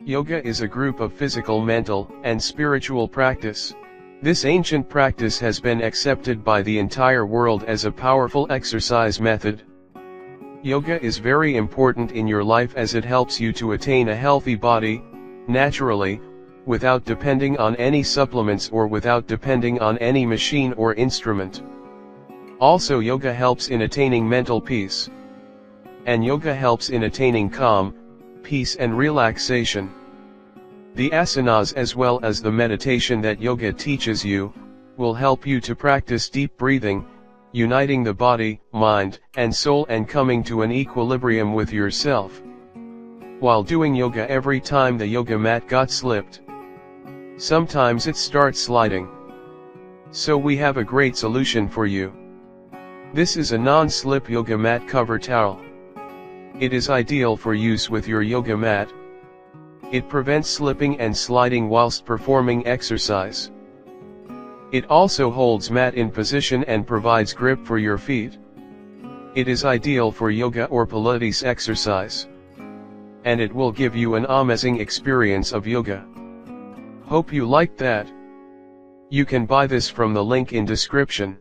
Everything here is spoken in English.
Yoga is a group of physical, mental, and spiritual practice. This ancient practice has been accepted by the entire world as a powerful exercise method. Yoga is very important in your life as it helps you to attain a healthy body, naturally, without depending on any supplements or without depending on any machine or instrument. Also, yoga helps in attaining mental peace. And yoga helps in attaining calm, peace and relaxation. The asanas as well as the meditation that yoga teaches you, will help you to practice deep breathing, uniting the body, mind, and soul and coming to an equilibrium with yourself. While doing yoga, every time the yoga mat got slipped, sometimes it starts sliding. So we have a great solution for you. This is a non-slip yoga mat cover towel. It is ideal for use with your yoga mat. It prevents slipping and sliding whilst performing exercise. It also holds mat in position and provides grip for your feet. It is ideal for yoga or Pilates exercise. And it will give you an amazing experience of yoga. Hope you liked that. You can buy this from the link in description.